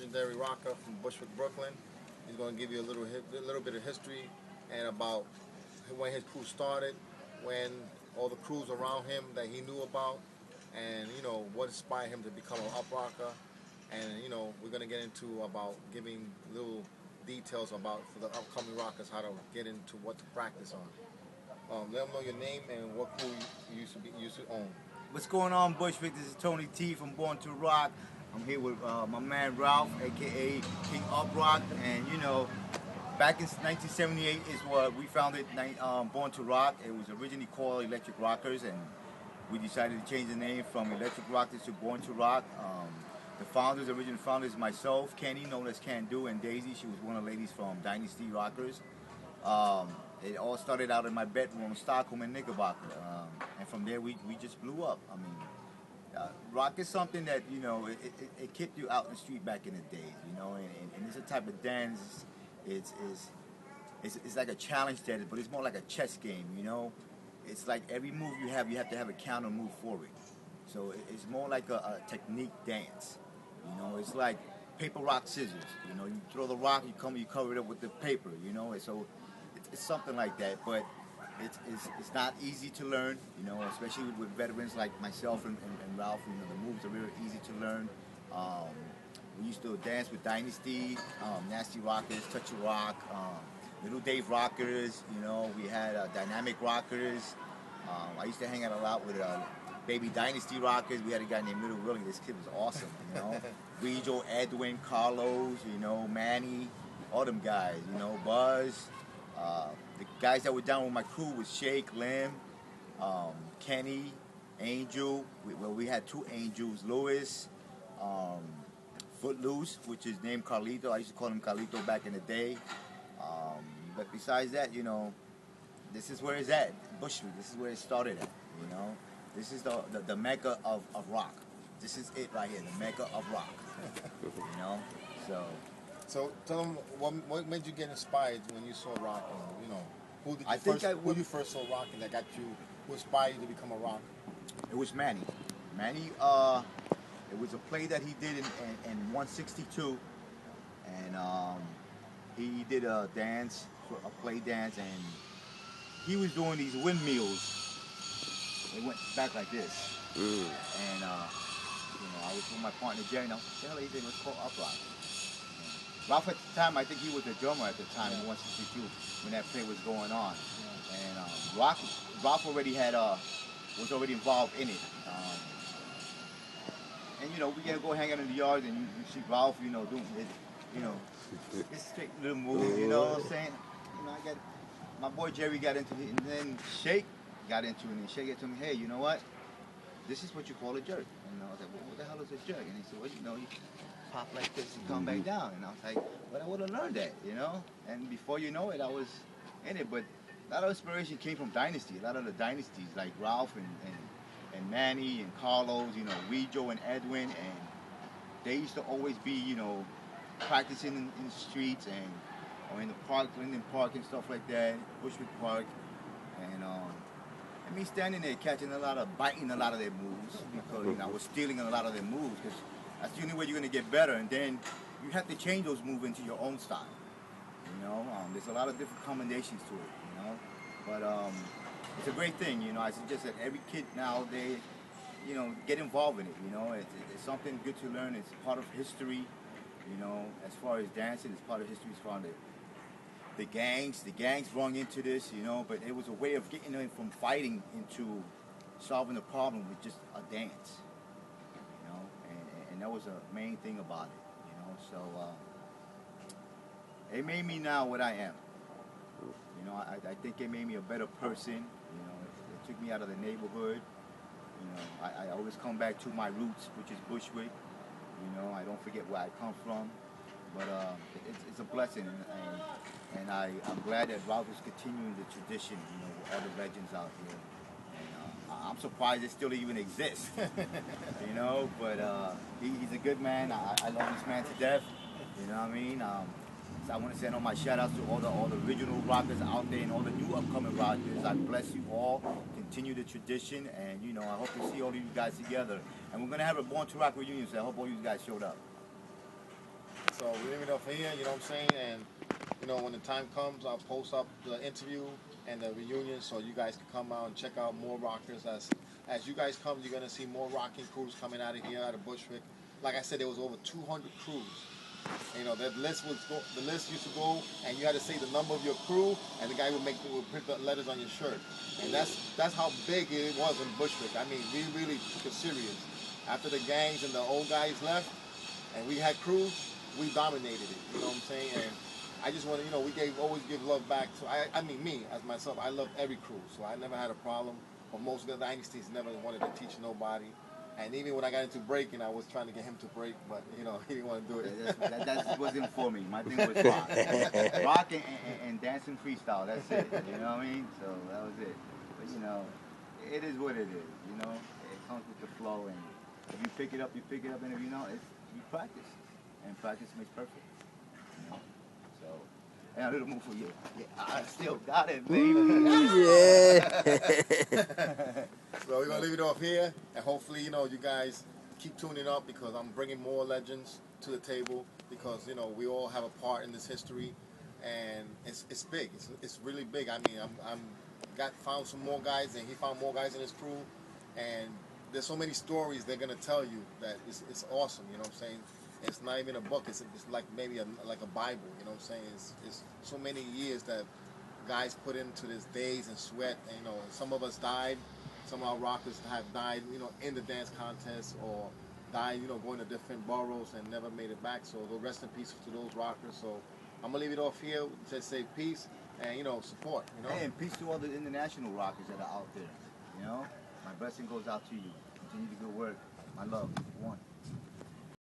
legendary rocker from Bushwick, Brooklyn. He's going to give you a little bit of history and about when his crew started, when all the crews around him that he knew about, and what inspired him to become an up rocker. And we're going to get into about giving little details about for the upcoming rockers how to get into what to practice on. Let them know your name and what crew you used to own. What's going on, Bushwick? This is Tony T from Born to Rock. I'm here with my man Ralph, aka King Up Rock, and back in 1978 is what we founded Born to Rock. It was originally called Electric Rockers, and we decided to change the name from Electric Rockers to Born to Rock. The original founders, myself, Kenny, known as Can Do, and Daisy. She was one of the ladies from Dynasty Rockers. It all started out in my bedroom in Stockholm and Knickerbocker, and from there we just blew up. I mean, rock is something that it kept you out in the street back in the days, and it's a type of dance. It's like a challenge dance, but it's more like a chess game, It's like every move you have to have a counter move for it. So it's more like a technique dance, It's like paper, rock, scissors. You throw the rock, you cover it up with the paper, So it's something like that, but it's not easy to learn, especially with veterans like myself and Ralph. The moves are really easy to learn. We used to dance with Dynasty, Nasty Rockers, Touch a Rock, Little Dave Rockers. We had Dynamic Rockers. I used to hang out a lot with Baby Dynasty Rockers. We had a guy named Little Willie. This kid was awesome. Weejo, Edwin, Carlos, Manny, all them guys. Buzz. The guys that were down with my crew was Shake, Lim, Kenny, Angel. We had two Angels, Louis, Footloose, which is named Carlito. I used to call him Carlito back in the day. But besides that, this is where it's at, Bushwick. This is where it started at, This is the mecca of rock. This is it right here, the mecca of rock, So tell them what made you get inspired when you saw rocking? Who you first saw rocking that got you, who inspired you to become a rocker? It was Manny. Manny, it was a play that he did in 162, and he did a dance, a play dance, and he was doing these windmills. They went back like this, and I was with my partner Jerry. Now, he did what's called Up Rock. Ralph at the time, I think he was the drummer at the time in 162 when that play was going on, and Ralph already had was already involved in it. And we gotta go hang out in the yard, and you see Ralph, doing it, this straight little move, what I'm saying? I got my boy Jerry got into it, and then Shake got into it, and Shake said to me, hey, you know what? This is what you call a jerk. And I was like, well, what the hell is a jerk? And he said, well, you pop like this and come back down. And I was like, well, I would have learned that, And before you know it, I was in it. But a lot of inspiration came from Dynasty. A lot of the dynasties, like Ralph and Manny and Carlos, Weejo and Edwin. And they used to always be, practicing in the streets or in the park, Linden Park and stuff like that, Bushwick Park. And me standing there biting a lot of their moves, because I was stealing a lot of their moves, because that's the only way you're going to get better. And then you have to change those moves into your own style. There's a lot of different combinations to it. But it's a great thing. I suggest that every kid nowadays, get involved in it. It's something good to learn. It's part of history. As far as dancing, it's part of history. As far as the gangs rung into this, but it was a way of getting them from fighting into solving the problem with just a dance, and that was a main thing about it, so it made me now what I am. I think it made me a better person. It took me out of the neighborhood. I always come back to my roots, which is Bushwick. I don't forget where I come from, but it's a blessing, and I'm glad that Ralph is continuing the tradition, with all the legends out here. And I'm surprised it still even exists, but he's a good man. I love this man to death, what I mean? So I want to send all my shout outs to all the original rockers out there and all the new upcoming rockers. I bless you all. Continue the tradition, and I hope to see all of you guys together. And we're gonna have a Born to Rock reunion, so I hope all you guys showed up. So we leave it off here, you know what I'm saying? And, you know, when the time comes, I'll post up the interview and the reunion so you guys can come out and check out more rockers. As you guys come, you're going to see more rocking crews coming out of here, out of Bushwick. Like I said, there was over 200 crews. You know, the list used to go, and you had to say the number of your crew, and the guy would print the letters on your shirt. And that's how big it was in Bushwick. I mean, we really took it serious. After the gangs and the old guys left, and we had crews, we dominated it. You know what I'm saying? And I just want to, you know, we always give love back to. I mean, me as myself, I love every crew, so I never had a problem. But most of the dynasties never wanted to teach nobody. And even when I got into breaking, I was trying to get him to break, but you know, he didn't want to do it. That wasn't for me. My thing was rock, rock and dancing freestyle. That's it. You know what I mean? So that was it. But you know, it is what it is. You know, it comes with the flow, and if you pick it up, you pick it up, and if you know, you practice, and practice makes perfect. You know? So, and a little move for you. Yeah, I still got it, baby. Yeah. So we're gonna leave it off here, and hopefully, you know, you guys keep tuning up because I'm bringing more legends to the table because you know we all have a part in this history, and it's big. It's really big. I mean, found some more guys, and he found more guys in his crew, and there's so many stories they're gonna tell you that it's awesome. You know what I'm saying? It's not even a book. It's like maybe like a Bible. You know what I'm saying? It's so many years that guys put into this days and sweat. And, you know, some of us died. Some of our rockers have died, you know, in the dance contest or died, you know, going to different boroughs and never made it back. So rest in peace to those rockers. So I'm gonna leave it off here. Just say peace and you know support. You know. Hey, and peace to all the international rockers that are out there. You know, my blessing goes out to you. Continue the good work. My love.